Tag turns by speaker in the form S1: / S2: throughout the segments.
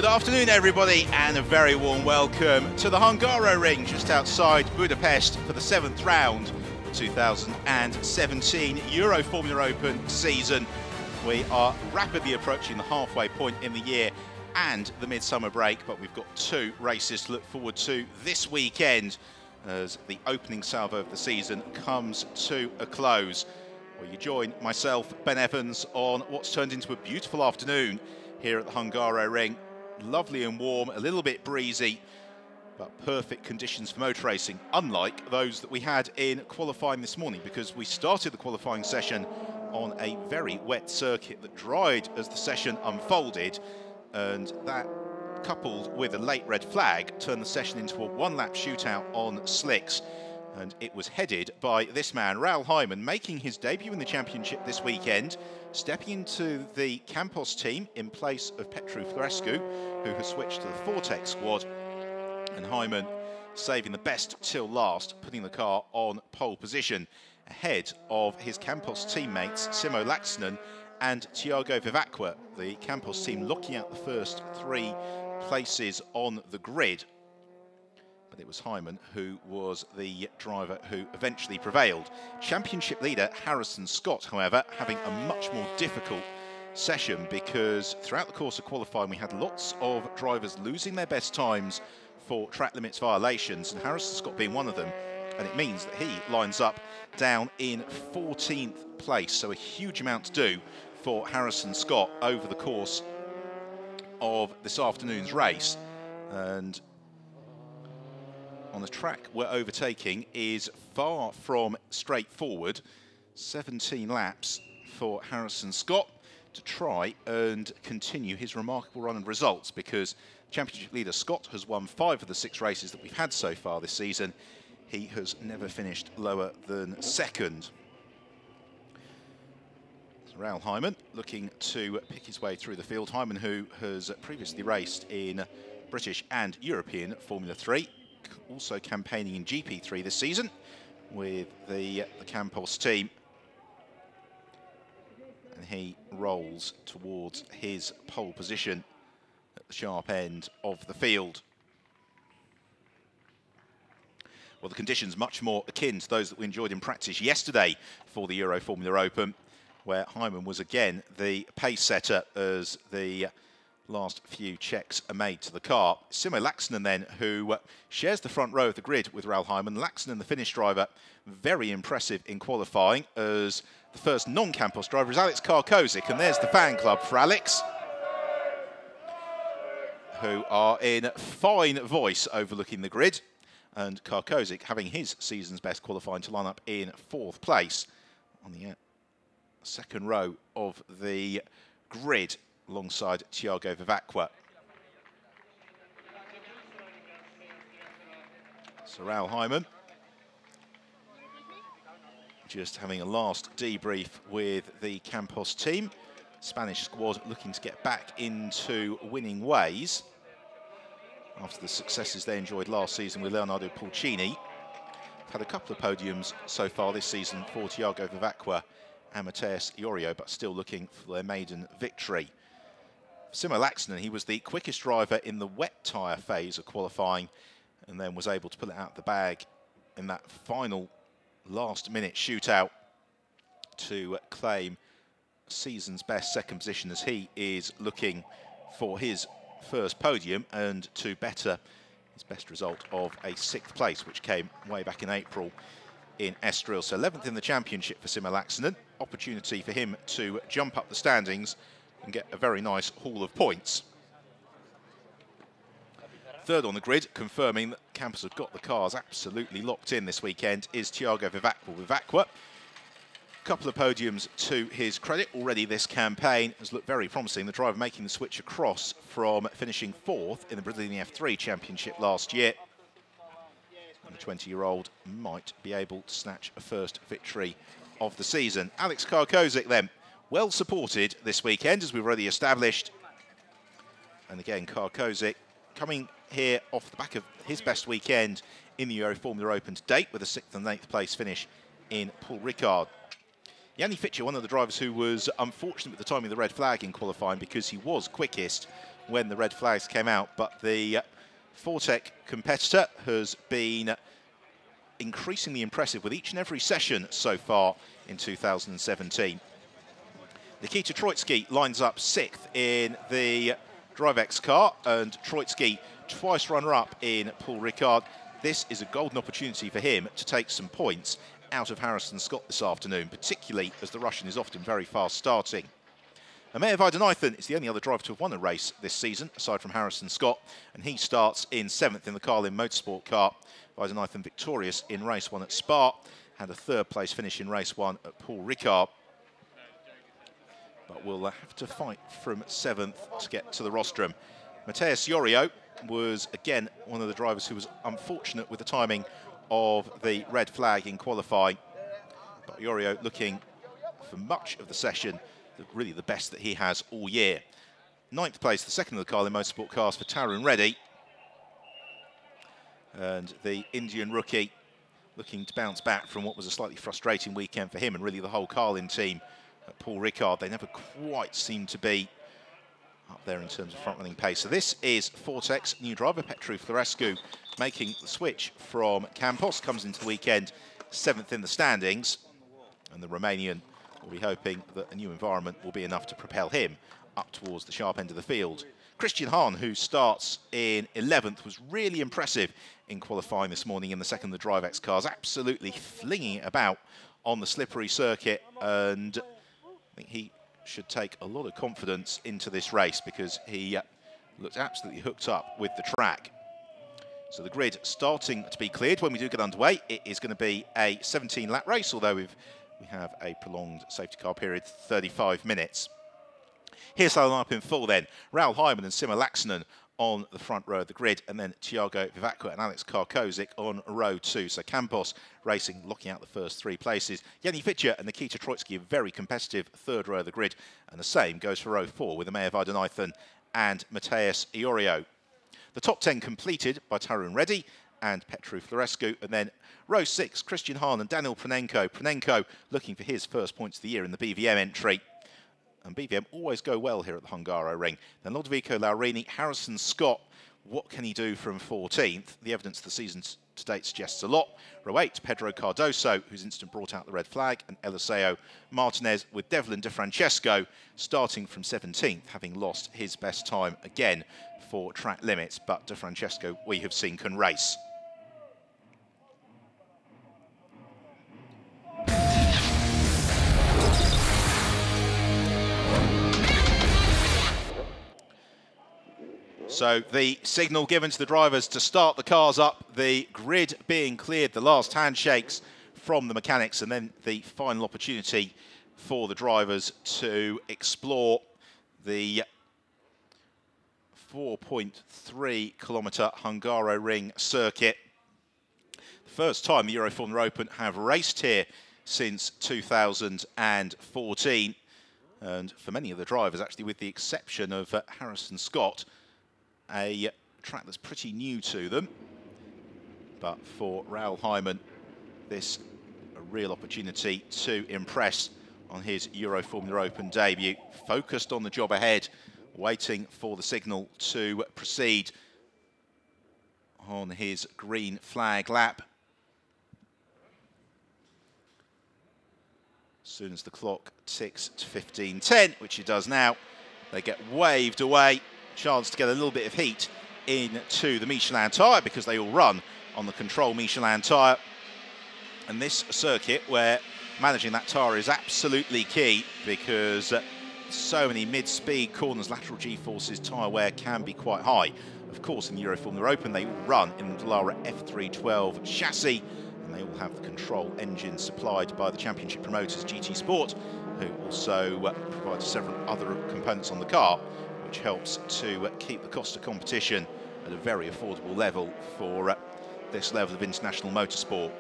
S1: afternoon, everybody, and a very warm welcome to the Hungaroring just outside Budapest for the 7th round of 2017 Euroformula Open season. We are rapidly approaching the halfway point in the year and the midsummer break, but we've got two races to look forward to this weekend as the opening salvo of the season comes to a close. Well, you join myself, Ben Evans, on what's turned into a beautiful afternoon here at the Hungaroring. Lovely and warm, a little bit breezy, but perfect conditions for motor racing, unlike those that we had in qualifying this morning, because we started the qualifying session on a very wet circuit that dried as the session unfolded, and that, coupled with a late red flag, turned the session into a one-lap shootout on slicks. And it was headed by this man, Raul Hyman, making his debut in the championship this weekend, stepping into the Campos team in place of Petru Florescu, who has switched to the Fortec squad. And Hyman saving the best till last, putting the car on pole position, ahead of his Campos teammates, Simo Laaksonen and Thiago Vivacqua. The Campos team locking out the first three places on the grid. But it was Hyman who was the driver who eventually prevailed. Championship leader Harrison Scott, however, having a much more difficult session, because throughout the course of qualifying we had lots of drivers losing their best times for track limits violations, and Harrison Scott being one of them. And it means that he lines up down in 14th place, so a huge amount to do for Harrison Scott over the course of this afternoon's race. And on a track where overtaking is far from straightforward, 17 laps for Harrison Scott to try and continue his remarkable run of results, because championship leader Scott has won 5 of the 6 races that we've had so far this season. He has never finished lower than second. So Raul Hyman looking to pick his way through the field. Hyman, who has previously raced in British and European Formula 3, also campaigning in GP3 this season with the Campos team. And he rolls towards his pole position at the sharp end of the field. Well, the conditions much more akin to those that we enjoyed in practice yesterday for the Euroformula Open, where Hyman was again the pace setter as the last few checks are made to the car. Simo Laaksonen then, who shares the front row of the grid with Raul Hyman. Laaksonen, the Finnish driver, very impressive in qualifying, as the first non-Campos driver is Alex Karkozik, and there's the fan club for Alex, who are in fine voice overlooking the grid. And Karkozik having his season's best qualifying to line up in 4th place on the second row of the grid alongside Thiago Vivacqua. So Raul Hyman just having a last debrief with the Campos team. Spanish squad looking to get back into winning ways after the successes they enjoyed last season with Leonardo Pulcini. We've had a couple of podiums so far this season for Thiago Vivacqua and Matheus Iorio, but still looking for their maiden victory. Simo Laaksonen, he was the quickest driver in the wet tyre phase of qualifying, and then was able to pull it out of the bag in that final last-minute shootout to claim season's best second position, as he is looking for his first podium and to better his best result of a 6th place, which came way back in April in Estoril. So 11th in the championship for Simo Laaksonen. Opportunity for him to jump up the standings and get a very nice haul of points. Third on the grid, confirming that Campos have got the cars absolutely locked in this weekend, is Thiago Vivacqua. Couple of podiums to his credit already this campaign, has looked very promising. The driver making the switch across from finishing 4th in the Brazilian F3 Championship last year. And the 20-year-old might be able to snatch a first victory of the season. Alex Karkozik then, well supported this weekend, as we've already established. And again, Karkozik coming here off the back of his best weekend in the Euroformula Open to date, with a 6th and 8th place finish in Paul Ricard. Yanni Fitcher, one of the drivers who was unfortunate with the timing of the red flag in qualifying, because he was quickest when the red flags came out, but the Fortec competitor has been increasingly impressive with each and every session so far in 2017. Nikita Troitsky lines up 6th in the DriveX car, and Troitsky twice runner-up in Paul Ricard. This is a golden opportunity for him to take some points out of Harrison Scott this afternoon, particularly as the Russian is often very fast starting. Amir Vaidyanathan is the only other driver to have won a race this season, aside from Harrison Scott, and he starts in 7th in the Carlin Motorsport car. Vaidyanathan victorious in race 1 at Spa, had a 3rd place finish in race 1 at Paul Ricard. But we'll have to fight from 7th to get to the rostrum. Mateus Iorio was again one of the drivers who was unfortunate with the timing of the red flag in qualifying. But Iorio looking for much of the session, really the best that he has all year. 9th place, the second of the Carlin Motorsport cars for Tarun Reddy. And the Indian rookie looking to bounce back from what was a slightly frustrating weekend for him and really the whole Carlin team. Paul Ricard, they never quite seem to be up there in terms of front-running pace. So this is Fortec's new driver, Petru Florescu, making the switch from Campos, comes into the weekend 7th in the standings. And the Romanian will be hoping that a new environment will be enough to propel him up towards the sharp end of the field. Christian Hahn, who starts in 11th, was really impressive in qualifying this morning in the second of the DriveX cars, absolutely flinging it about on the slippery circuit, and I think he should take a lot of confidence into this race because he looks absolutely hooked up with the track. So the grid starting to be cleared. When we do get underway, it is going to be a 17-lap race, although we have a prolonged safety car period, 35 minutes. Here's the lineup in full then. Raul Hyman and Simo Laaksonen on the front row of the grid, and then Thiago Vivacqua and Alex Karkozic on row 2. So Campos Racing locking out the first 3 places. Yanni Fitcher and Nikita Troitsky a very competitive 3rd row of the grid, and the same goes for row 4 with Amir Vaidyanathan and Mateus Iorio. The top 10 completed by Tarun Reddy and Petru Florescu, and then row 6, Christian Hahn and Daniel Pronenko. Pronenko looking for his first points of the year in the BVM entry. And BVM always go well here at the Hungaroring. Then Lodovico Laurini, Harrison Scott, what can he do from 14th? The evidence of the season to date suggests a lot. Row 8, Pedro Cardoso, whose instant brought out the red flag, and Eliseo Martinez with Devlin De Francesco starting from 17th, having lost his best time again for track limits. But De Francesco, we have seen, can race. So the signal given to the drivers to start the cars up, the grid being cleared, the last handshakes from the mechanics, and then the final opportunity for the drivers to explore the 4.3 kilometre Hungaroring circuit. The first time the Euroformula Open have raced here since 2014. And for many of the drivers, actually, with the exception of Harrison Scott, a track that's pretty new to them. But for Raul Hyman, this a real opportunity to impress on his Euroformula Open debut. Focused on the job ahead, waiting for the signal to proceed on his green flag lap. As soon as the clock ticks to 15:10, which it does now, they get waved away. Chance to get a little bit of heat into the Michelin tyre because they all run on the control Michelin tyre. And this circuit where managing that tyre is absolutely key because so many mid-speed corners, lateral G-forces, tyre wear can be quite high. Of course, in the Euroformula Open, they all run in the Dallara F312 chassis, and they all have the control engine supplied by the championship promoters GT Sport, who also provide several other components on the car, which helps to keep the cost of competition at a very affordable level for this level of international motorsport.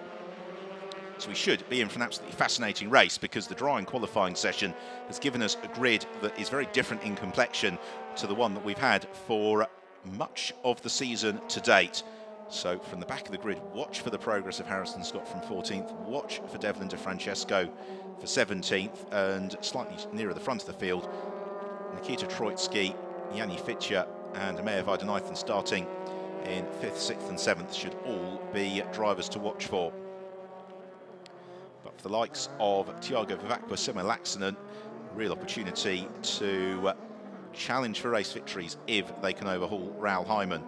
S1: So we should be in for an absolutely fascinating race because the drawing qualifying session has given us a grid that is very different in complexion to the one that we've had for much of the season to date. So from the back of the grid, watch for the progress of Harrison Scott from 14th, watch for Devlin De Francesco for 17th, and slightly nearer the front of the field, Nikita Troitsky, Yanni Fitcher and Amir Weidenheithen starting in 5th, 6th and 7th should all be drivers to watch for. But for the likes of Tiago Vivacqua, Simo Laaksonen, real opportunity to challenge for race victories if they can overhaul Raoul Hyman.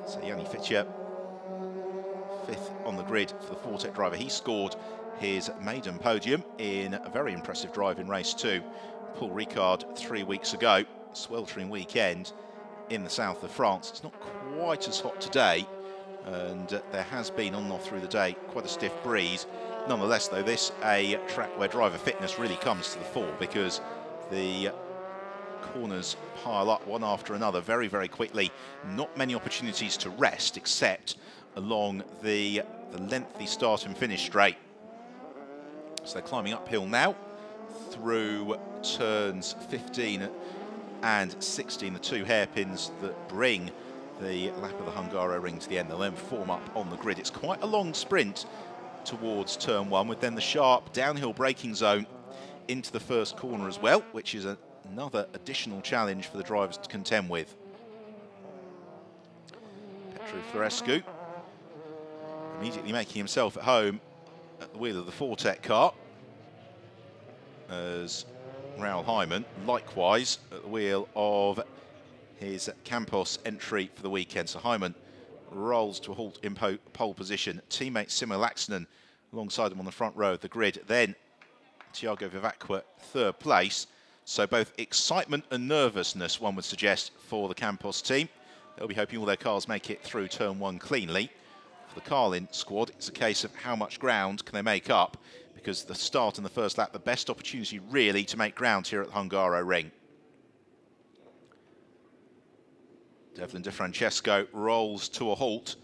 S1: So Yanni Fitcher, 5th on the grid for the Fortec driver. He scored his maiden podium in a very impressive drive in race 2. Paul Ricard 3 weeks ago, sweltering weekend in the south of France. It's not quite as hot today, and there has been on and off through the day quite a stiff breeze. Nonetheless though, this a track where driver fitness really comes to the fore, because the corners pile up one after another very, very quickly. Not many opportunities to rest except along the lengthy start and finish straight. So they're climbing uphill now through turns 15 and 16, the 2 hairpins that bring the lap of the Hungaroring to the end. They'll then form up on the grid. It's quite a long sprint towards turn 1, with then the sharp downhill braking zone into the first corner as well, which is another additional challenge for the drivers to contend with. Petru Florescu immediately making himself at home at the wheel of the Fortec car, as Raoul Hyman likewise at the wheel of his Campos entry for the weekend. So Hyman rolls to a halt in pole position. Teammate Simo Laaksonen alongside him on the front row of the grid. Then Tiago Vivacqua 3rd place. So both excitement and nervousness, one would suggest, for the Campos team. They'll be hoping all their cars make it through turn 1 cleanly. For the Carlin squad, it's a case of how much ground can they make up, because the start and the first lap, the best opportunity really to make ground here at the Hungaroring. Devlin De Francesco rolls to a halt.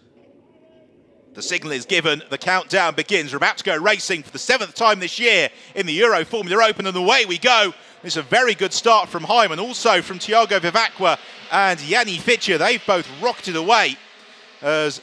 S1: The signal is given, the countdown begins. We're about to go racing for the 7th time this year in the Euroformula Open, and away we go. It's a very good start from Hyman, also from Tiago Vivacqua and Yanni Fitcher. They've both rocketed away, as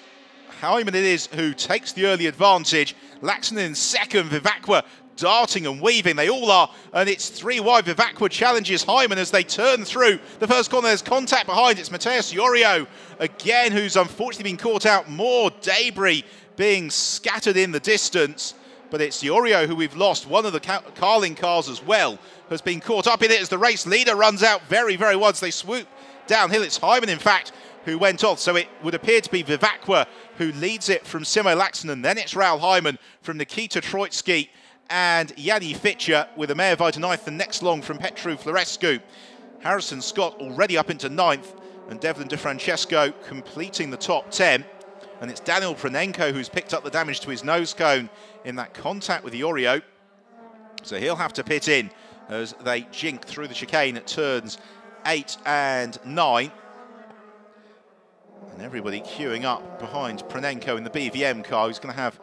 S1: Hyman it is who takes the early advantage. Laaksonen in 2nd, Vivacqua darting and weaving. They all are, and it's 3 wide. Vivacqua challenges Hyman as they turn through the first corner. There's contact behind. It's Matheus Iorio again, who's unfortunately been caught out. More debris being scattered in the distance, but it's Iorio who we've lost. One of the Carlin cars as well has been caught up in it as the race leader runs out very, very wide as they swoop downhill. It's Hyman, in fact, who went off. So it would appear to be Vivacqua who leads it from Simo Laaksonen. Then it's Raoul Hyman from Nikita Troitsky and Yanni Fitcher, with Amir Weidenheithen next long from Petru Florescu. Harrison Scott already up into 9th, and Devlin De Francesco completing the top 10. And it's Daniel Pranenko who's picked up the damage to his nose cone in that contact with Iorio. So he'll have to pit in as they jink through the chicane at turns 8 and 9. And everybody queuing up behind Pranenko in the BVM car, who's going to have,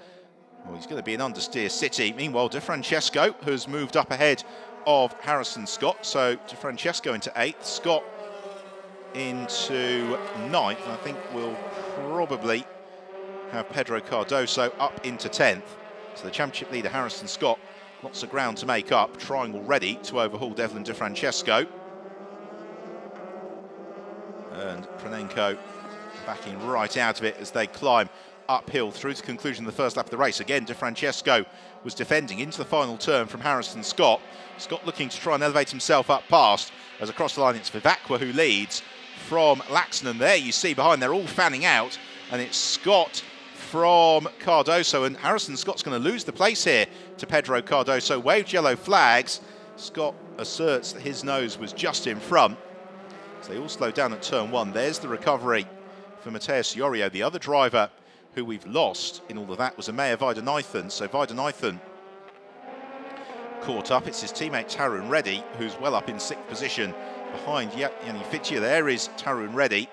S1: well, he's going to be in understeer city. Meanwhile, De Francesco has moved up ahead of Harrison Scott. So De Francesco into 8th, Scott into 9th. And I think we'll probably have Pedro Cardoso up into 10th. So the championship leader, Harrison Scott, lots of ground to make up, trying already to overhaul Devlin De Francesco. And Pranenko backing right out of it as they climb uphill through to the conclusion of the first lap of the race. Again, De Francesco was defending into the final turn from Harrison Scott. Scott looking to try and elevate himself up past, as across the line it's Vivacqua who leads from Laaksonen. There you see behind, they're all fanning out, and it's Scott from Cardoso, and Harrison Scott's going to lose the place here to Pedro Cardoso. Waved yellow flags. Scott asserts that his nose was just in front. So they all slow down at turn 1. There's the recovery for Matheus Iorio. The other driver who we've lost in all of that was Amir Weidenheithen. So Weidenheithen caught up. It's his teammate Tarun Reddy, who's well up in 6th position behind Yanni Fitcher. There is Tarun Reddy.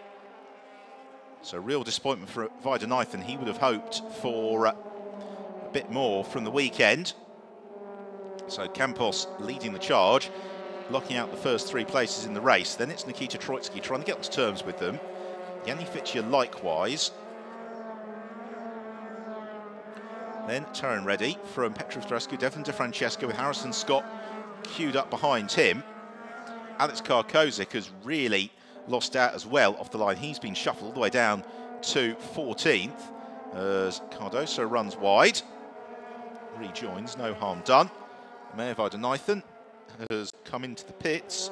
S1: So real disappointment for Weidenheithen. He would have hoped for a bit more from the weekend. So Campos leading the charge, blocking out the first 3 places in the race. Then it's Nikita Troitsky trying to get to terms with them. Yanni Fitcher likewise. Then Tarun Reddy from Petru Florescu, Devlin De Francesco with Harrison Scott queued up behind him. Alex Karkozik has really lost out as well off the line. He's been shuffled all the way down to 14th as Cardoso runs wide. Rejoins, no harm done. Mehervaidonathan has come into the pits.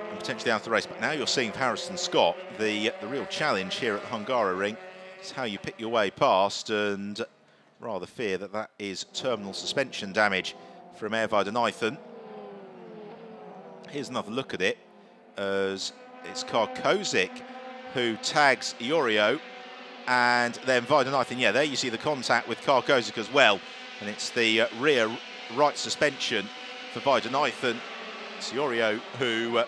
S1: And potentially out of the race, but now you're seeing Harrison Scott, the real challenge here at the Hungaroring is how you pick your way past, and rather fear that that is terminal suspension damage from Mehervaidonathan. Here's another look at it, as it's Karkozik who tags Iorio, and then Vaidonathan, yeah, there you see the contact with Karkozik as well, and it's the rear right suspension for Vaidonathan. It's Iorio who,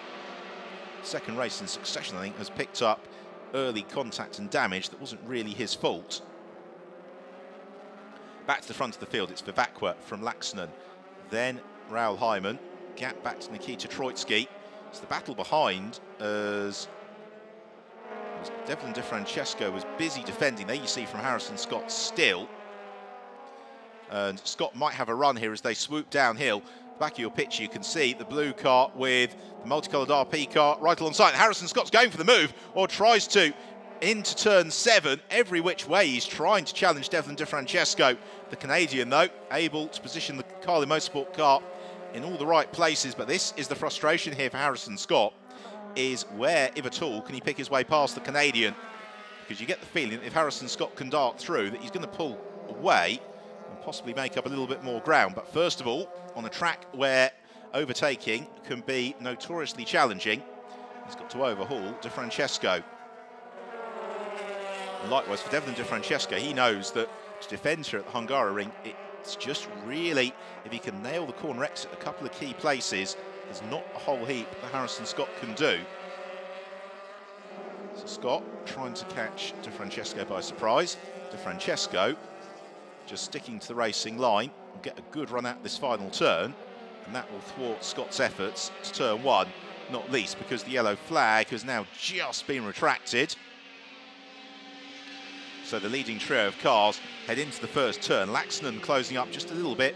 S1: second race in succession, I think, has picked up early contact and damage that wasn't really his fault. Back to the front of the field, it's Vivacqua from Laaksonen, then Raoul Hyman, gap back to Nikita Troitsky. It's the battle behind as Devlin Di Francesco was busy defending. There you see from Harrison Scott still. And Scott might have a run here as they swoop downhill. Back of your picture, you can see the blue car with the multicoloured RP car right alongside. Harrison Scott's going for the move, or tries to, into turn 7. Every which way he's trying to challenge Devlin Di Francesco. The Canadian, though, able to position the Carlin Motorsport car in all the right places. But this is the frustration here for Harrison Scott, is where, if at all, can he pick his way past the Canadian? Because you get the feeling that if Harrison Scott can dart through, that he's going to pull away and possibly make up a little bit more ground. But first of all, on a track where overtaking can be notoriously challenging, he's got to overhaul Di Francesco. And likewise for Devlin Di Francesco, he knows that to defend here at the Hungaroring, it's just really, if he can nail the corner exit a couple of key places, there's not a whole heap that Harrison Scott can do. So Scott trying to catch Di Francesco by surprise. Di Francesco just sticking to the racing line and get a good run out this final turn, and that will thwart Scott's efforts to turn 1, not least because the yellow flag has now just been retracted. So the leading trio of cars head into the first turn. Laaksonen closing up just a little bit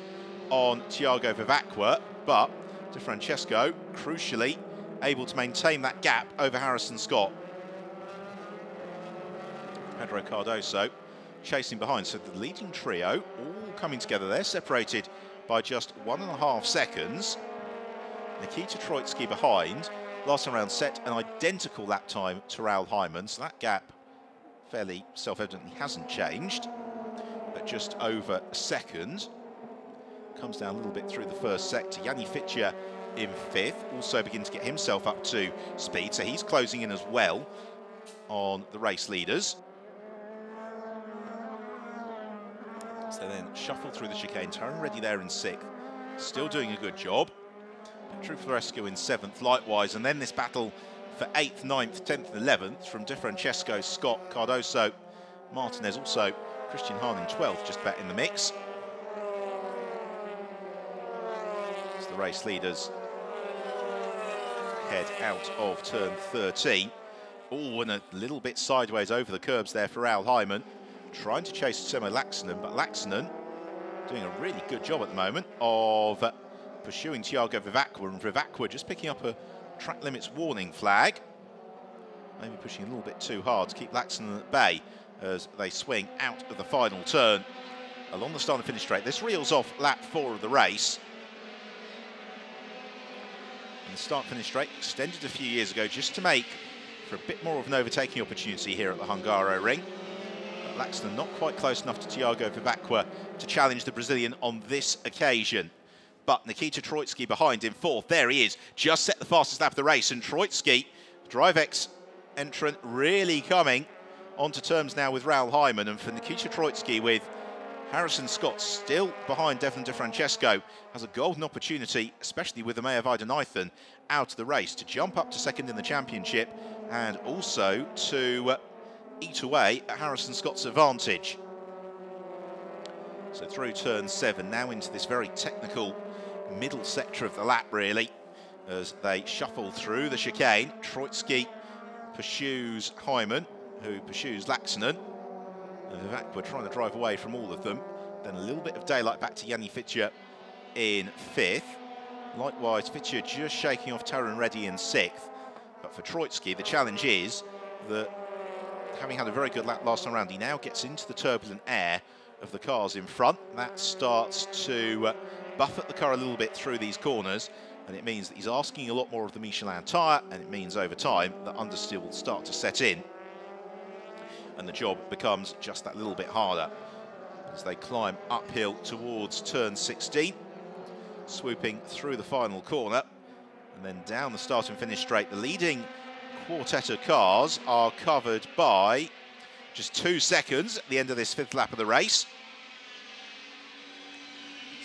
S1: on Thiago Vivacqua, but Di Francesco, crucially, able to maintain that gap over Harrison Scott. Pedro Cardoso chasing behind. So the leading trio all coming together. They're separated by just 1.5 seconds. Nikita Troitsky behind. Last time round set an identical lap time to Raoul Hyman. So that gap fairly self-evidently hasn't changed, at just over a second. Comes down a little bit through the first sector. Yanni Fitcher in 5th, also begins to get himself up to speed, so he's closing in as well on the race leaders. So then shuffle through the chicane. Turn ready there in 6th, still doing a good job. Petru Florescu in 7th likewise, and then this battle for 8th, 9th, 10th and 11th from Di Francesco, Scott, Cardoso, Martinez, also Christian Hahn in 12th, just about in the mix. As the race leaders head out of turn 13. Oh, and a little bit sideways over the curbs there for Raoul Hyman, trying to chase Semmo Laaksonen, but Laaksonen doing a really good job at the moment of pursuing Thiago Vivacqua, and Vivacqua just picking up a track limits warning flag. Maybe pushing a little bit too hard to keep Laaksonen at bay as they swing out of the final turn along the start and finish straight. This reels off lap 4 of the race. And the start finish straight extended a few years ago just to make for a bit more of an overtaking opportunity here at the Hungaroring. But Laaksonen not quite close enough to Thiago Vivacqua to challenge the Brazilian on this occasion. But Nikita Troitsky behind in 4th. There he is, just set the fastest lap of the race. And Troitsky, DriveX entrant, really coming onto terms now with Raoul Hyman. And for Nikita Troitsky, with Harrison Scott still behind Devlin Di Francesco, has a golden opportunity, especially with the Mehervaidonathan out of the race, to jump up to 2nd in the championship and also to eat away at Harrison Scott's advantage. So through turn 7, now into this very technical middle sector of the lap, really, as they shuffle through the chicane. Troitsky pursues Hyman, who pursues Laaksonen, and Vivacqua trying to drive away from all of them. Then a little bit of daylight back to Yanni Fitcher in 5th. Likewise, Fitcher just shaking off Taran Reddy in 6th. But for Troitsky, the challenge is that, having had a very good lap last time around, he now gets into the turbulent air of the cars in front. That starts to buffet the car a little bit through these corners, and it means that he's asking a lot more of the Michelin tyre, and it means over time that understeer will start to set in, and the job becomes just that little bit harder as they climb uphill towards turn 16, swooping through the final corner, and then down the start and finish straight. The leading quartet of cars are covered by just 2 seconds at the end of this 5th lap of the race.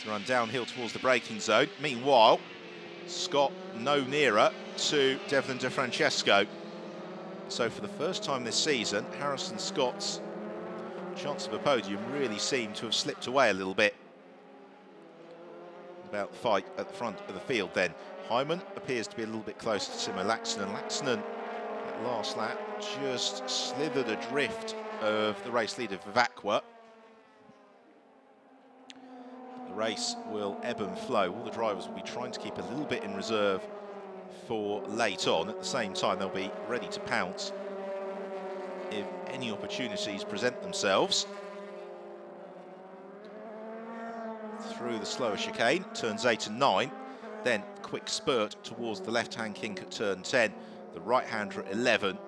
S1: To run downhill towards the braking zone. Meanwhile, Scott no nearer to Devlin De Francesco. So for the first time this season, Harrison Scott's chance of a podium really seemed to have slipped away a little bit. About the fight at the front of the field then. Hyman appears to be a little bit closer to Timo Laxonen. Laxonen, that last lap, just slithered adrift of the race leader Vivacqua. The race will ebb and flow. All the drivers will be trying to keep a little bit in reserve for late on. At the same time, they'll be ready to pounce if any opportunities present themselves. Through the slower chicane, turns 8 and 9, then quick spurt towards the left-hand kink at turn 10, the right-hander at 11,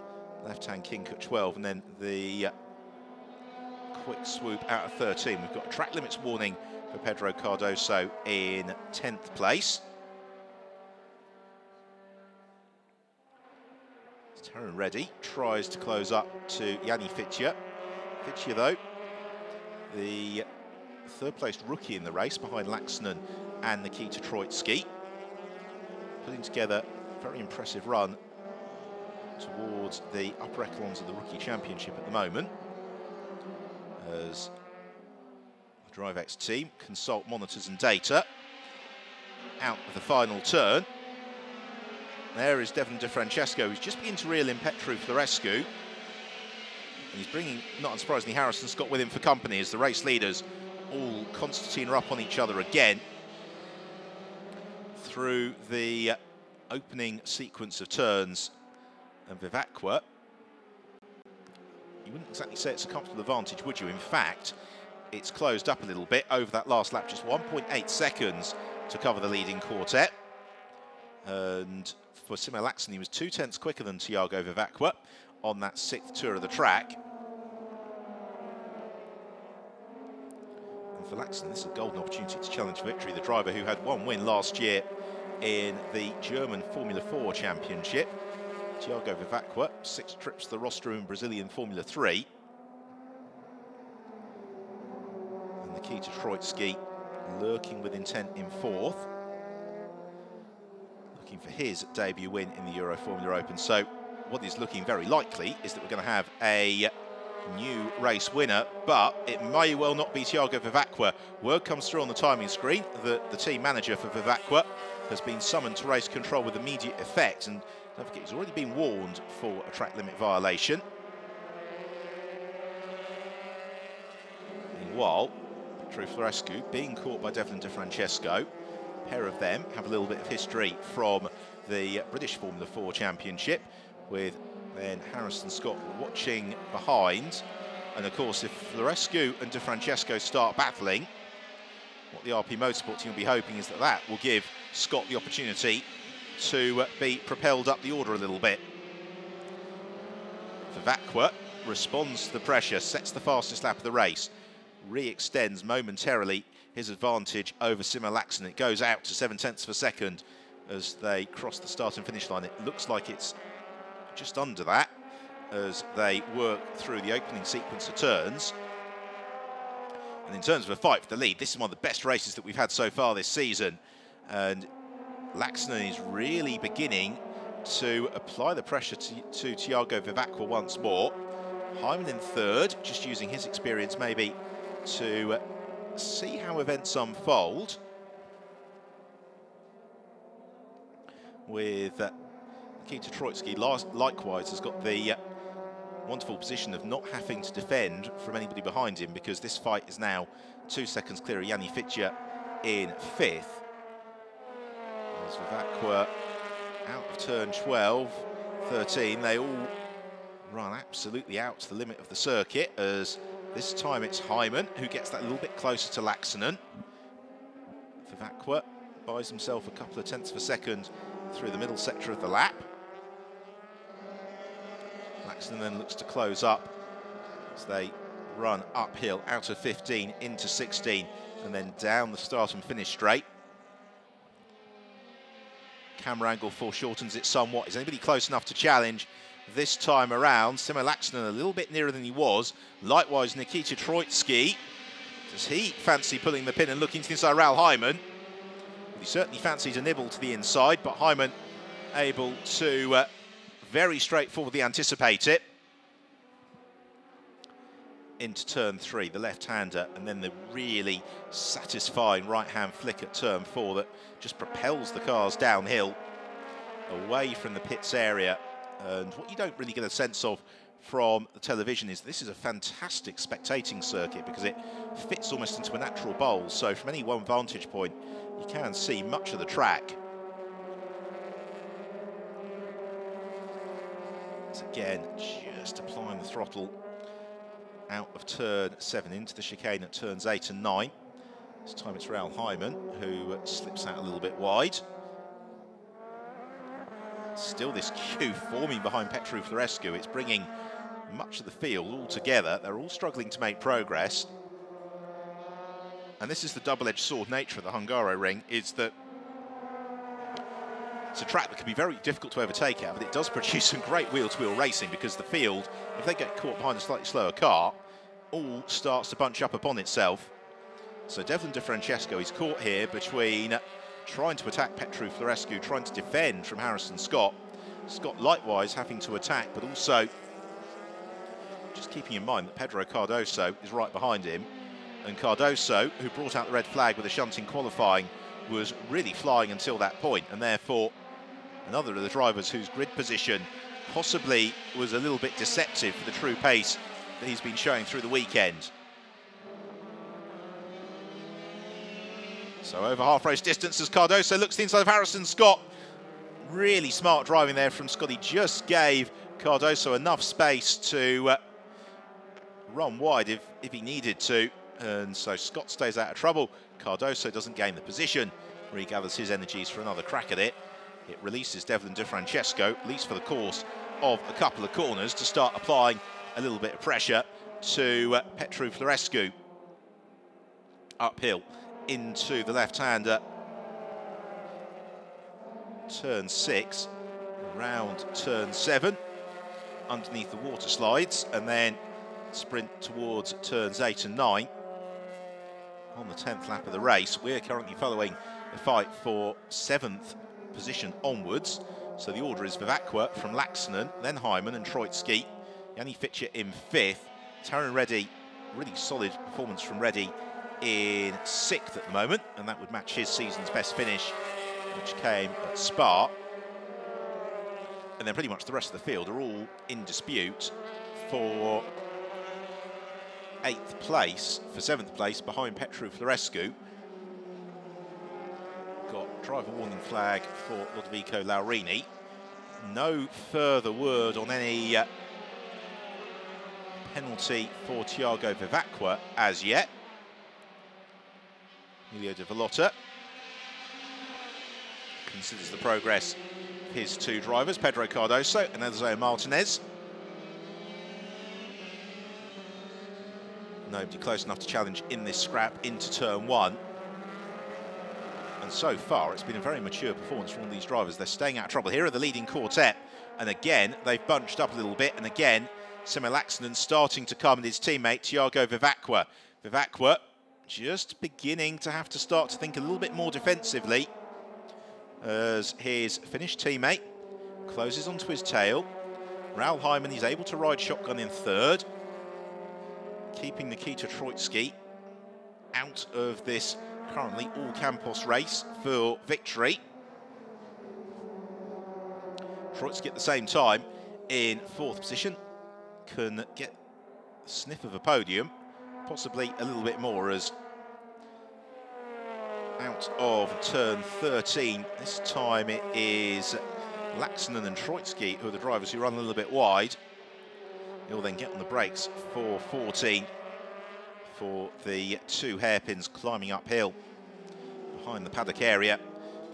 S1: left-hand kink at 12, and then the quick swoop out of 13. We've got a track limits warning for Pedro Cardoso in 10th place. Taran Reddy tries to close up to Yanni Fitcher. Fitcher, though, the third-placed rookie in the race behind Laxonen and Nikita Troitsky, putting together a very impressive run towards the upper echelons of the Rookie Championship at the moment, as the DriveX team consult monitors and data. Out of the final turn, there is Devlin De Francesco, who's just beginning to reel in Petru Florescu, and he's bringing, not unsurprisingly, Harrison Scott with him for company as the race leaders all Constantine are up on each other again through the opening sequence of turns. And Vivacqua, you wouldn't exactly say it's a comfortable advantage, would you? In fact, it's closed up a little bit over that last lap, just 1.8 seconds to cover the leading quartet. And for Timo Laxonen, he was 2/10 quicker than Thiago Vivacqua on that 6th tour of the track. And for Laxonen, this is a golden opportunity to challenge for victory. The driver who had 1 win last year in the German Formula 4 Championship. Thiago Vivacqua, 6 trips to the roster in Brazilian Formula 3. And Nikita Troitsky lurking with intent in 4th. Looking for his debut win in the Euroformula Open. So what is looking very likely is that we're going to have a new race winner, but it may well not be Thiago Vivacqua. Word comes through on the timing screen that the team manager for Vivacqua has been summoned to race control with immediate effect, and don't forget, he's already been warned for a track limit violation. Meanwhile, Petru Florescu being caught by Devlin De Francesco. A pair of them have a little bit of history from the British Formula 4 Championship, with then Harrison Scott watching behind. And of course, if Florescu and De Francesco start battling, what the RP Motorsport team will be hoping is that that will give Scott the opportunity to be propelled up the order a little bit. Vivacqua responds to the pressure, sets the fastest lap of the race, re-extends momentarily his advantage over Timo Laxonen. It goes out to 0.7 of a second as they cross the start and finish line. It looks like it's just under that as they work through the opening sequence of turns. And in terms of a fight for the lead, this is one of the best races that we've had so far this season. And Laxonen is really beginning to apply the pressure to Thiago Vivacqua once more. Hyman in 3rd, just using his experience maybe to see how events unfold. With Nikita Troitsky likewise has got the wonderful position of not having to defend from anybody behind him, because this fight is now 2 seconds clear of Yanni Fitcher in fifth. As Vivacqua out of turn 12, 13, they all run absolutely out to the limit of the circuit, as this time it's Hyman who gets that a little bit closer to Laaksonen. Vivacqua buys himself a couple of tenths of a second through the middle sector of the lap. Laaksonen then looks to close up as they run uphill out of 15 into 16 and then down the start and finish straight. Camera angle foreshortens it somewhat. Is anybody close enough to challenge this time around? Simo Laaksonen a little bit nearer than he was. Likewise, Nikita Troitsky. Does he fancy pulling the pin and looking to the inside? Raoul Hyman. He certainly fancies a nibble to the inside, but Hyman able to very straightforwardly anticipate it. Into turn 3, the left-hander, and then the really satisfying right-hand flick at turn 4 that just propels the cars downhill away from the pits area. And what you don't really get a sense of from the television is this is a fantastic spectating circuit because it fits almost into a natural bowl. So from any one vantage point, you can see much of the track. So again, just applying the throttle out of turn 7 into the chicane at turns 8 and 9. This time it's Raoul Hyman who slips out a little bit wide. Still this queue forming behind Petru Florescu. It's bringing much of the field all together. They're all struggling to make progress. And this is the double-edged sword nature of the Hungaroring, is that it's a track that can be very difficult to overtake at, but it does produce some great wheel-to-wheel racing because the field, if they get caught behind a slightly slower car, all starts to bunch up upon itself. So Devlin De Francesco is caught here between trying to attack Petru Florescu, trying to defend from Harrison Scott. Scott likewise having to attack, but also just keeping in mind that Pedro Cardoso is right behind him. And Cardoso, who brought out the red flag with a shunt in qualifying, was really flying until that point, and therefore another of the drivers whose grid position possibly was a little bit deceptive for the true pace that he's been showing through the weekend. So over half race distance as Cardoso looks to the inside of Harrison Scott. Really smart driving there from Scott. He just gave Cardoso enough space to run wide if he needed to. And so Scott stays out of trouble. Cardoso doesn't gain the position. Regathers his energies for another crack at it. It releases Devlin De Francesco, at least for the course of a couple of corners, to start applying a little bit of pressure to Petru Florescu. Uphill into the left-hander. Turn 6, round turn 7, underneath the water slides, and then sprint towards turns 8 and 9. On the 10th lap of the race, we're currently following the fight for 7th position onwards. So the order is Vivacqua from Laaksonen, then Hyman and Troitsky. Yanni Fitcher in 5th. Taron Reddy, really solid performance from Reddy in 6th at the moment, and that would match his season's best finish, which came at Spa. And then pretty much the rest of the field are all in dispute for 8th place, for 7th place behind Petru Florescu. Got driver warning flag for Lodovico Laurini. No further word on any penalty for Thiago Vivacqua as yet. Emilio de Vallota considers the progress of his two drivers, Pedro Cardoso and Eliseo Martinez. Nobody close enough to challenge in this scrap into turn 1. And so far, it's been a very mature performance from all these drivers. They're staying out of trouble. Here are the leading quartet. And again, they've bunched up a little bit. And again, Simo Laaksonen starting to come, and his teammate, Thiago Vivacqua. Vivacqua just beginning to have to start to think a little bit more defensively as his Finnish teammate closes onto his tail. Raoul Hyman is able to ride shotgun in 3rd, keeping Nikita Troitsky out of this currently all Campos race for victory. Troitsky at the same time in 4th position can get a sniff of a podium, possibly a little bit more, as out of turn 13. This time it is Laxonen and Troitsky who are the drivers who run a little bit wide. He'll then get on the brakes for 14 for the two hairpins climbing uphill behind the paddock area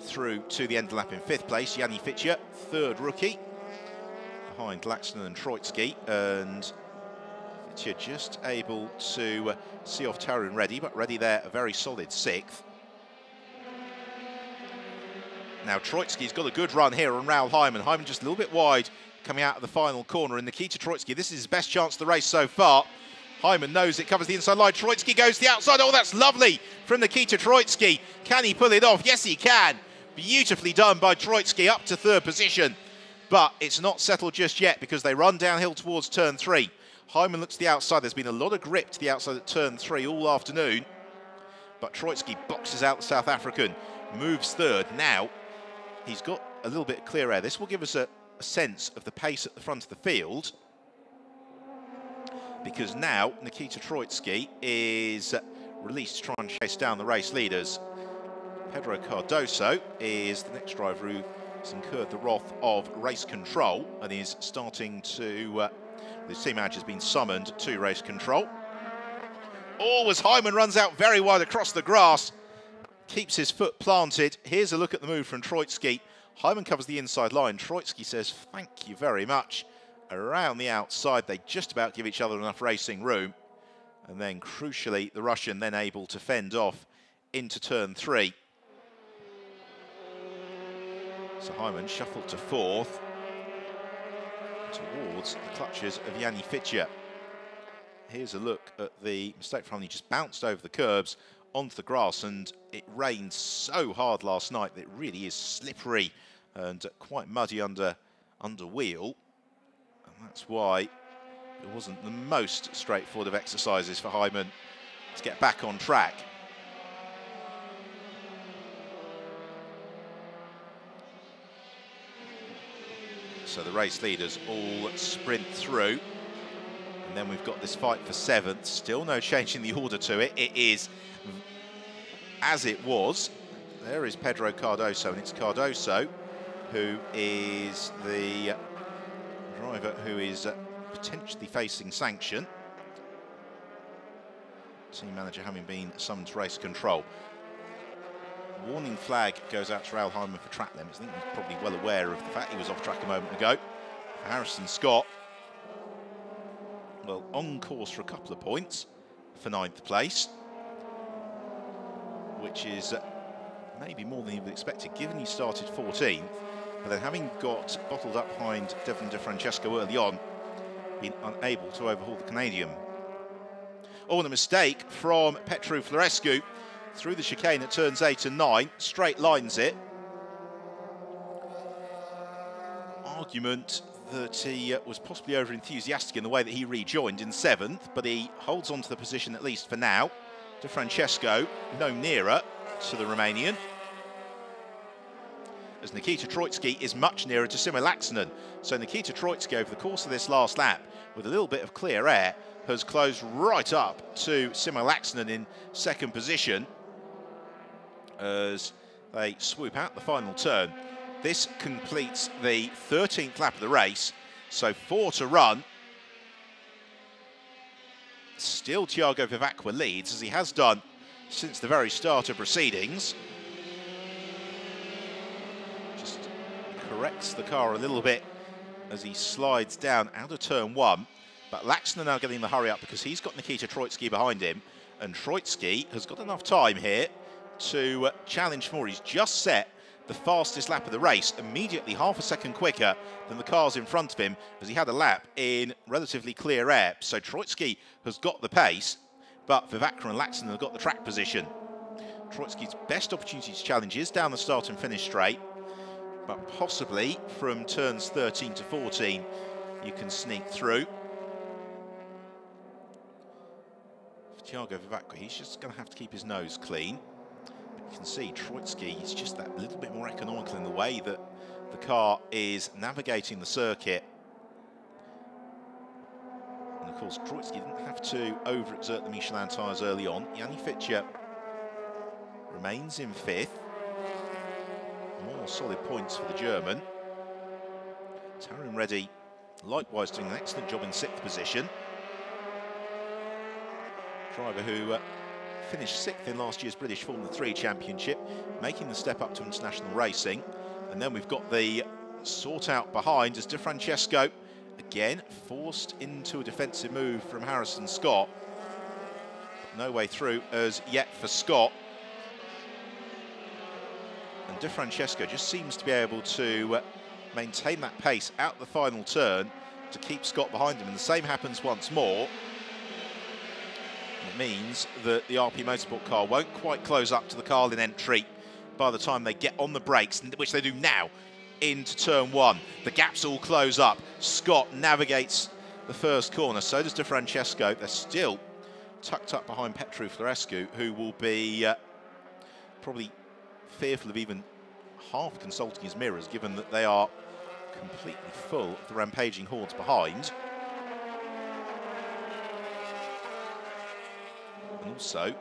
S1: through to the end of the lap in 5th place. Yanni Fitcher, 3rd rookie, behind Laxonen and Troitsky, and Fitcher just able to see off Taryn Reddy, but Reddy there a very solid 6th. Now Troitsky's got a good run here on Raoul Hyman. Hyman just a little bit wide coming out of the final corner, and Nikita Troitsky, this is his best chance of the race so far. Hyman knows it, covers the inside line. Troitsky goes to the outside. Oh, that's lovely from Nikita Troitsky. Can he pull it off? Yes, he can. Beautifully done by Troitsky up to 3rd position. But it's not settled just yet because they run downhill towards turn 3. Hyman looks to the outside. There's been a lot of grip to the outside at turn 3 all afternoon. But Troitsky boxes out the South African, moves 3rd. Now, he's got a little bit of clear air. This will give us a sense of the pace at the front of the field, because now Nikita Troitsky is released to try and chase down the race leaders. Pedro Cardoso is the next driver who has incurred the wrath of race control and is starting to, the team manager has been summoned to race control. Oh, as Hyman runs out very wide across the grass, keeps his foot planted. Here's a look at the move from Troitsky. Hyman covers the inside line. Troitsky says, thank you very much. Around the outside, they just about give each other enough racing room. And then, crucially, the Russian then able to fend off into turn 3. So Hyman shuffled to 4th towards the clutches of Yanni Fitcher. Here's a look at the mistake from him. He just bounced over the curbs onto the grass, and it rained so hard last night that it really is slippery and quite muddy under wheel. And that's why it wasn't the most straightforward of exercises for Hyman to get back on track. So the race leaders all sprint through. And then we've got this fight for 7th. Still no change in the order to it. It is as it was. There is Pedro Cardoso, and it's Cardoso who is the driver who is potentially facing sanction. Team manager having been summoned to race control. Warning flag goes out to Raoul Hyman for track limits. I think he's probably well aware of the fact he was off track a moment ago. For Harrison Scott, well, on course for a couple of points for 9th place, which is maybe more than he would expected, given he started 14th, but then having got bottled up behind Devlin De Francesco early on, been unable to overhaul the Canadian. Oh, and a mistake from Petru Florescu through the chicane at turns 8 and 9, straight lines it. Argument that he was possibly over-enthusiastic in the way that he rejoined in 7th, but he holds on to the position at least for now. De Francesco no nearer to the Romanian, as Nikita Troitsky is much nearer to Simo Laxonen. So Nikita Troitsky, over the course of this last lap, with a little bit of clear air, has closed right up to Simo Laxonen in 2nd position as they swoop out the final turn. This completes the 13th lap of the race, so 4 to run. Still Thiago Vivacqua leads, as he has done since the very start of proceedings. Just corrects the car a little bit as he slides down out of turn 1. But Laxonen now getting the hurry up because he's got Nikita Troitsky behind him. And Troitsky has got enough time here to challenge for more. He's just set the fastest lap of the race, immediately half a second quicker than the cars in front of him, as he had a lap in relatively clear air. So Troitsky has got the pace, but Vivacqua and Laxonen have got the track position. Troitsky's best opportunity to challenge is down the start and finish straight, but possibly from turns 13 to 14 you can sneak through. For Thiago Vivacqua, he's just going to have to keep his nose clean. You can see Troitsky is just that little bit more economical in the way that the car is navigating the circuit. And of course, Troitsky didn't have to overexert the Michelin tyres early on. Yanni Fitcher remains in 5th. More solid points for the German. Taryn Reddy likewise doing an excellent job in 6th position. Driver who finished 6th in last year's British Formula 3 Championship, making the step up to international racing. And then we've got the sort out behind as De Francesco, again, forced into a defensive move from Harrison Scott. No way through as yet for Scott. And De Francesco just seems to be able to maintain that pace out the final turn to keep Scott behind him. And the same happens once more. It means that the RP Motorsport car won't quite close up to the Carlin entry by the time they get on the brakes, which they do now, into turn 1. The gaps all close up. Scott navigates the first corner, so does De Francesco. They're still tucked up behind Petru Florescu, who will be probably fearful of even half consulting his mirrors, given that they are completely full of the rampaging hordes behind. And also,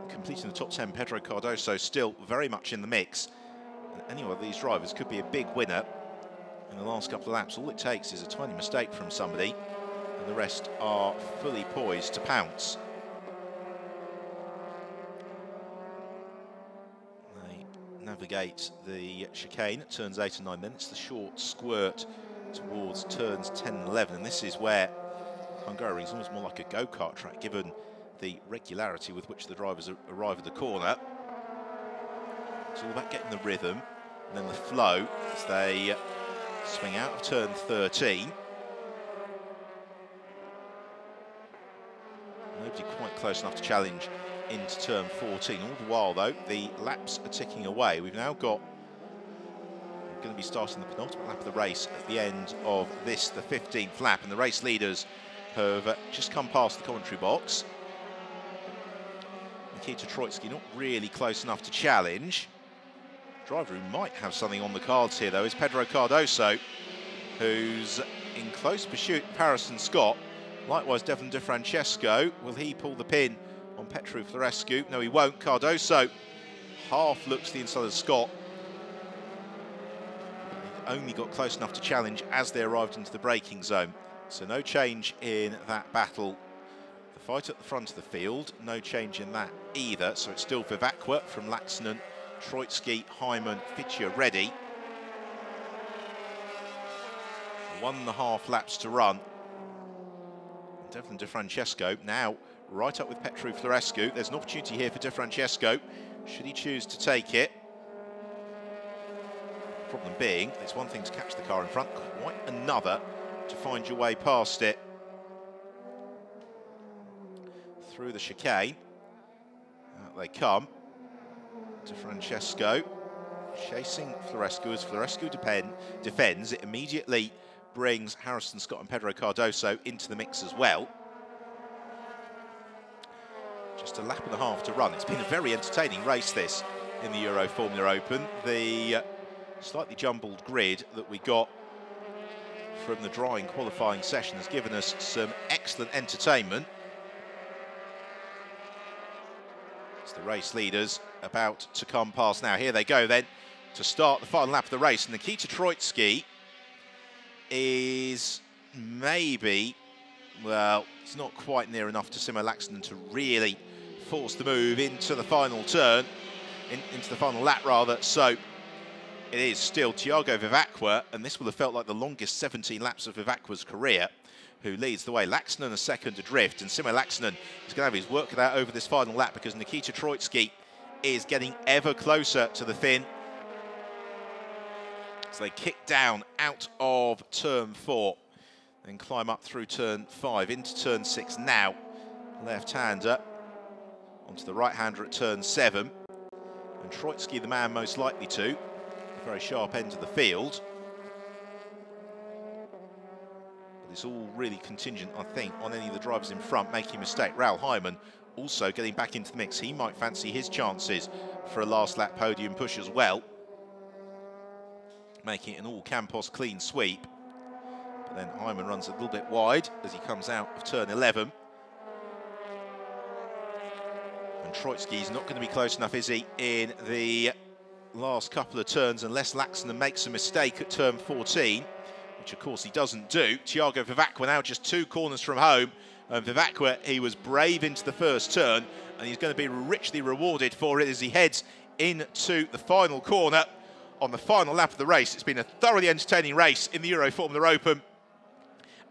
S1: completing the top 10, Pedro Cardoso still very much in the mix. And any one of these drivers could be a big winner in the last couple of laps. All it takes is a tiny mistake from somebody, and the rest are fully poised to pounce. They navigate the chicane at turns 8 and 9, then it's the short squirt towards turns 10 and 11, and this is where Hungaroring is almost more like a go-kart track, given the regularity with which the drivers arrive at the corner. It's all about getting the rhythm and then the flow as they swing out of turn 13. Nobody quite close enough to challenge into turn 14. All the while, though, the laps are ticking away. We've now got, we're going to be starting the penultimate lap of the race at the end of this, the 15th lap, and the race leaders have just come past the commentary box. Nikita Troitsky not really close enough to challenge. Driver who might have something on the cards here, though, is Pedro Cardoso, who's in close pursuit of Harrison Scott. Likewise, Devlin De Francesco. Will he pull the pin on Petru Florescu? No, he won't. Cardoso half looks the inside of Scott. He only got close enough to challenge as they arrived into the braking zone. So no change in that battle. The fight at the front of the field, no change in that either. So it's still Vivacqua from Laxonen, Troitsky, Hyman, Ficcia, Reddy. 1.5 laps to run. Devlin De Francesco now right up with Petru Florescu. There's an opportunity here for De Francesco, should he choose to take it. The problem being, it's one thing to catch the car in front, quite another to find your way past it. Through the chicane, out they come. De Francesco chasing Florescu as Florescu defends. It immediately brings Harrison Scott and Pedro Cardoso into the mix as well. Just a lap and a half to run. It's been a very entertaining race, this, in the Euroformula Open. The slightly jumbled grid that we got from the drawing qualifying session has given us some excellent entertainment. It's the race leaders about to come past now. Here they go then to start the final lap of the race. And Nikita Troitsky is maybe, well, it's not quite near enough to Simo Laxonen to really force the move into the final turn, into the final lap rather. So it is still Thiago Vivacqua, and this will have felt like the longest 17 laps of Vivacqua's career, who leads the way. Laxonen a second adrift, and Simo Laxonen is going to have his work cut out over this final lap because Nikita Troitsky is getting ever closer to the fin. So they kick down out of turn 4, then climb up through turn 5 into turn 6 now. Left-hander onto the right-hander at turn 7. And Troitsky the man most likely to. A very sharp end of the field. But it's all really contingent, I think, on any of the drivers in front making a mistake. Raoul Hyman also getting back into the mix. He might fancy his chances for a last-lap podium push as well, making it an all-Campos clean sweep. But then Hyman runs a little bit wide as he comes out of turn 11. And Troitsky's not going to be close enough, is he, in the last couple of turns, unless Laxonen makes a mistake at turn 14, which of course he doesn't do. Thiago Vivacqua now just 2 corners from home. And Vivacqua, he was brave into the first turn, and he's going to be richly rewarded for it as he heads into the final corner on the final lap of the race. It's been a thoroughly entertaining race in the Euroformula Open.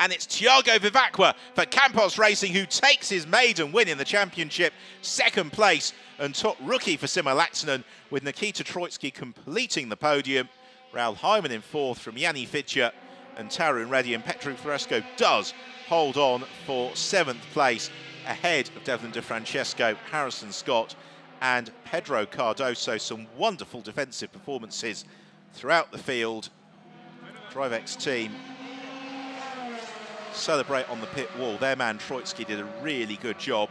S1: And it's Thiago Vivacqua for Campos Racing who takes his maiden win in the championship. Second place and top rookie for Simo Laxonen, with Nikita Troitsky completing the podium. Raul Hyman in fourth from Yanni Fitcher and Tarun Reddy, and Petru Florescu does hold on for 7th place ahead of Devlin De Francesco, Harrison Scott and Pedro Cardoso. Some wonderful defensive performances throughout the field. DriveX team celebrate on the pit wall. Their man Troitsky did a really good job.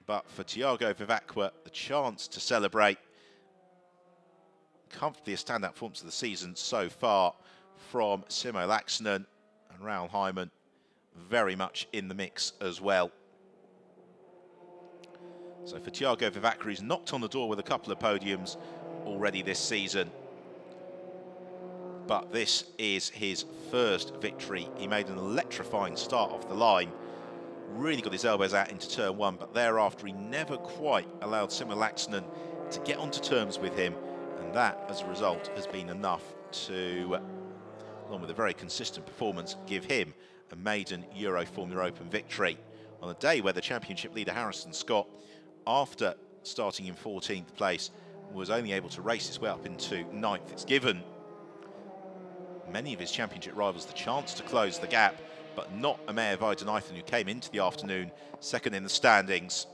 S1: But for Thiago Vivacqua, the chance to celebrate. Comfortably a standout performance of the season so far from Simo Laxonen, and Raul Hyman very much in the mix as well. So for Thiago Vivacqua, he's knocked on the door with a couple of podiums already this season. But this is his first victory. He made an electrifying start off the line. Really got his elbows out into turn 1, but thereafter he never quite allowed Simo Laxonen to get onto terms with him. And that, as a result, has been enough to, along with a very consistent performance, give him a maiden Euroformula Open victory on a day where the championship leader Harrison Scott, after starting in 14th place, was only able to race his way up into 9th. It's given many of his championship rivals the chance to close the gap, but not Amir Weidenheithen, who came into the afternoon second in the standings.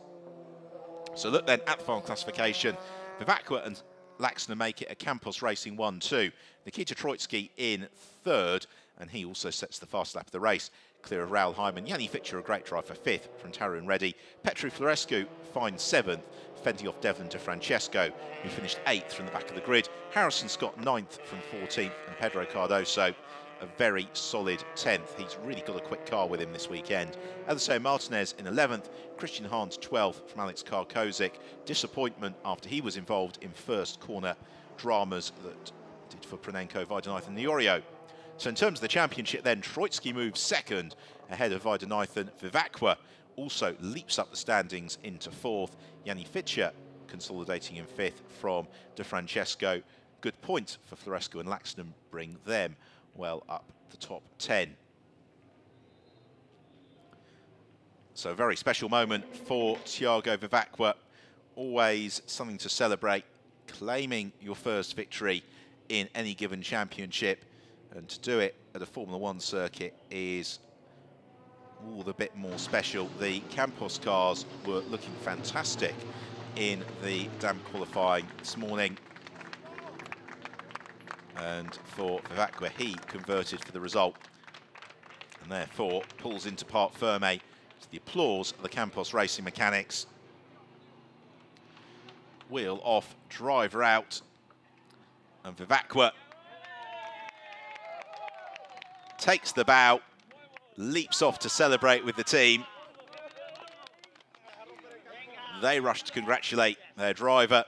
S1: So look then at the final classification. Vivacqua and Laxonen make it a Campos Racing 1-2. Nikita Troitsky in third, and he also sets the fast lap of the race, clear of Raul Hyman. Yanni Fitcher, a great drive, for fifth from Tarun Reddy. Petru Florescu finds 7th, fending off Devlin De Francesco, who finished 8th from the back of the grid. Harrison Scott 9th from 14th, and Pedro Cardoso a very solid 10th. He's really got a quick car with him this weekend. Eliseo Martinez in 11th, Christian Hans 12th from Alex Karkozik. Disappointment after he was involved in first corner dramas that did for Pranenko, Weidenheithen and Iorio. So in terms of the championship then, Troitsky moves second ahead of Weidenheithen. Vivacqua also leaps up the standings into 4th. Yanni Fitcher consolidating in 5th from De Francesco. Good point for Florescu and Laxonen, bring them well up the top 10. So a very special moment for Thiago Vivacqua. Always something to celebrate, claiming your first victory in any given championship, and to do it at a Formula 1 circuit is all the bit more special. The Campos cars were looking fantastic in the damp qualifying this morning. And for Vivacqua, he converted for the result, and therefore pulls into Parc Ferme to the applause of the Campos Racing mechanics. Wheel off, driver out, and Vivacqua takes the bow, leaps off to celebrate with the team. They rush to congratulate their driver.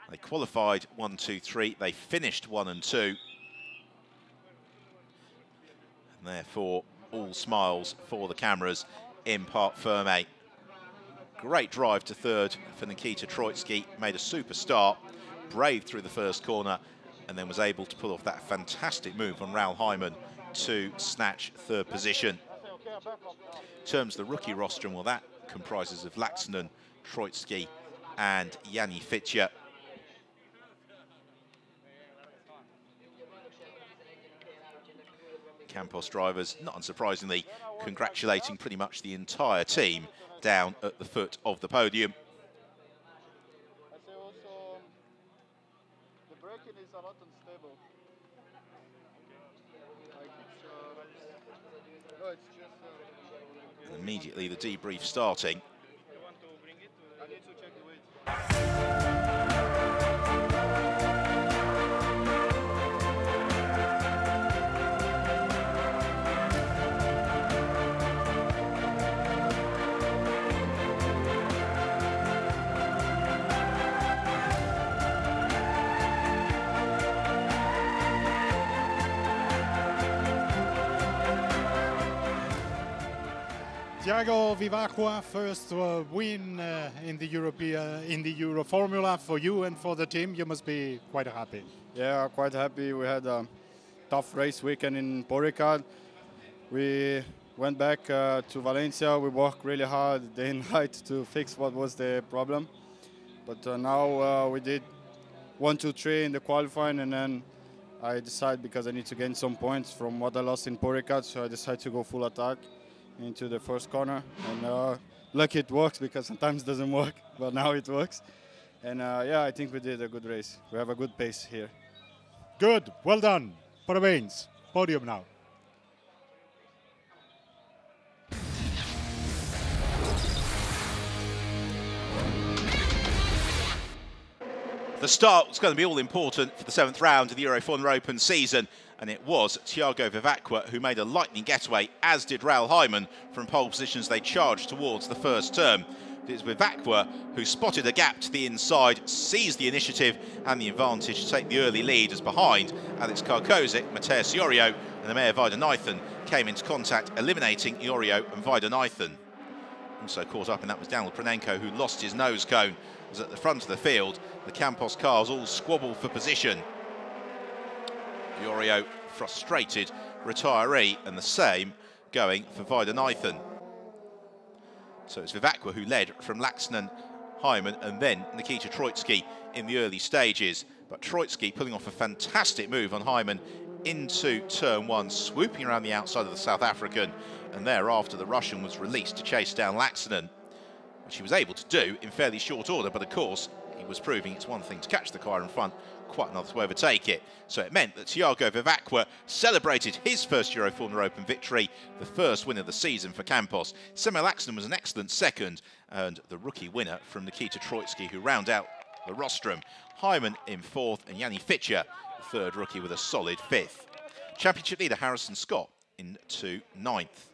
S1: They qualified 1, 2, 3. They finished 1 and 2. And therefore, all smiles for the cameras in Parc Ferme. Great drive to third for Nikita Troitsky. Made a super start, braved through the first corner, and then was able to pull off that fantastic move on Raul Hyman to snatch third position. In terms of the rookie rostrum, well, that comprises of Laxonen, Troitsky, and Yanni Fitcher. Campos drivers, not unsurprisingly, congratulating pretty much the entire team down at the foot of the podium.
S2: The braking is a lot unstable.
S1: And immediately the debrief starting.
S2: I need to check the weight.
S3: Thiago Vivacqua, first win in the Euroformula for you and for the team. You must be quite happy.
S4: Yeah, quite happy. We had a tough race weekend in Poricad. We went back to Valencia. We worked really hard day and night to fix what was the problem. But now we did 1, 2, 3 in the qualifying, and then I decided, because I need to gain some points from what I lost in Poricad, so I decided to go full attack into the first corner. And lucky it works, because sometimes it doesn't work, but now it works. And yeah, I think we did a good race. We have a good pace here.
S3: Good, well done. Parabéns. Podium now.
S1: The start was going to be all important for the 7th round of the Euroformula Open season, and it was Thiago Vivacqua who made a lightning getaway, as did Raoul Hyman, from pole position as they charged towards the first turn. It was Vivacqua who spotted a gap to the inside, seized the initiative and the advantage to take the early lead, as behind Alex Karkozic, Mateusz Iorio and Amir Weidenheithen came into contact, eliminating Iorio and Weidenheithen. Also caught up in that was Daniel Pranenko, who lost his nose cone. As at the front of the field, the Campos cars all squabble for position. Iorio frustrated retiree, and the same going for Weidenheithen. So it's Vivacqua who led from Laxonen, Hyman and then Nikita Troitsky in the early stages. But Troitsky pulling off a fantastic move on Hyman into turn 1, swooping around the outside of the South African, and thereafter the Russian was released to chase down Laxonen, which he was able to do in fairly short order. But of course, he was proving it's one thing to catch the car in front, quite another to overtake it. So it meant that Thiago Vivacqua celebrated his first Euroformula Open victory, the first win of the season for Campos. Simo Laxonen was an excellent second, and the rookie winner from Nikita Troitsky, who round out the rostrum. Hyman in 4th, and Yanni Fitcher, the 3rd rookie, with a solid 5th. Championship leader Harrison Scott into 9th.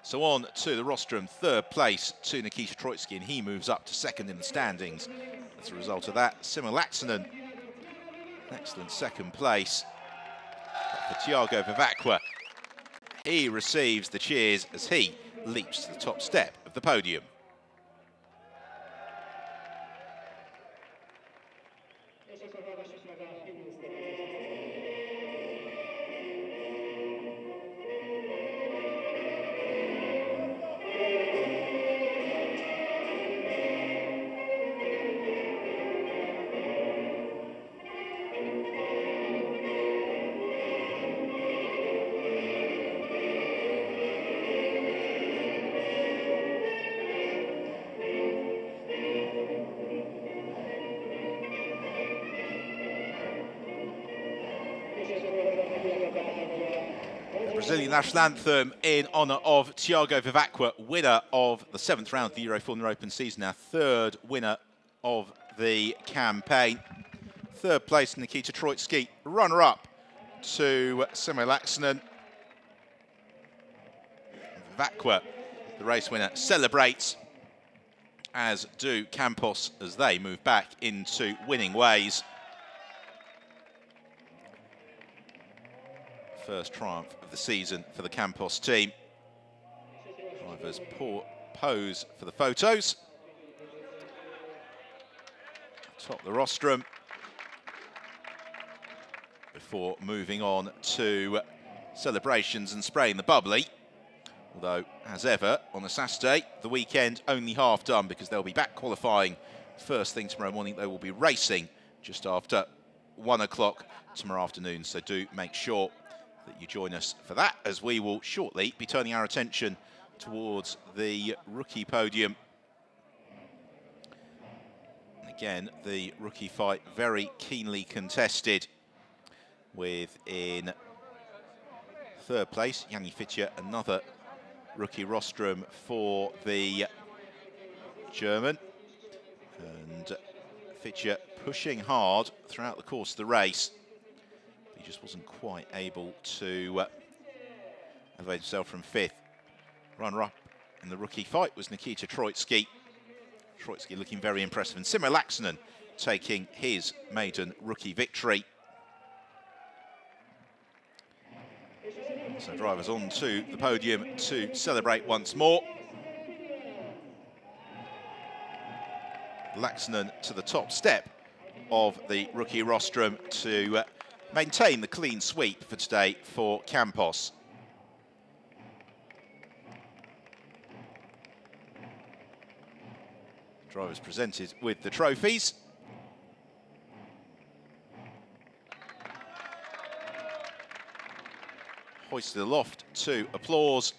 S1: So on to the rostrum, 3rd place to Nikita Troitsky, and he moves up to 2nd in the standings. As a result of that, Simo Laxonen, excellent 2nd place. But for Thiago Vivacqua, he receives the cheers as he leaps to the top step of the podium. Brazilian national anthem in honour of Thiago Vivacqua, winner of the 7th round of the Euroformula Open season, our 3rd winner of the campaign. 3rd place Nikita Troitsky, runner-up to Simo Laxonen. Vivacqua, the race winner, celebrates, as do Campos, as they move back into winning ways. First triumph of the season for the Campos team. Drivers pose for the photos. Top the rostrum before moving on to celebrations and spraying the bubbly. Although, as ever, on a Saturday, the weekend only half done, because they'll be back qualifying first thing tomorrow morning. They will be racing just after 1 o'clock tomorrow afternoon. So do make sure that you join us for that, as we will shortly be turning our attention towards the rookie podium. And again, the rookie fight very keenly contested, with in 3rd place Yanni Fitcher, another rookie rostrum for the German, and Fitcher pushing hard throughout the course of the race. He just wasn't quite able to elevate himself from 5th. Runner-up in the rookie fight was Nikita Troitsky. Troitsky looking very impressive, and Simo Laxonen taking his maiden rookie victory. So drivers on to the podium to celebrate once more. Laxonen to the top step of the rookie rostrum to maintain the clean sweep for today for Campos. Drivers presented with the trophies. Hoisted aloft to applause.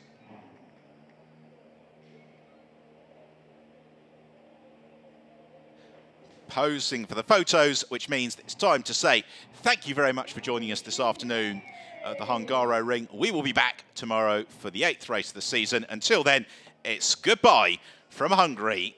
S1: Posing for the photos, which means it's time to say thank you very much for joining us this afternoon at the Hungaroring. We will be back tomorrow for the 8th race of the season. Until then, it's goodbye from Hungary.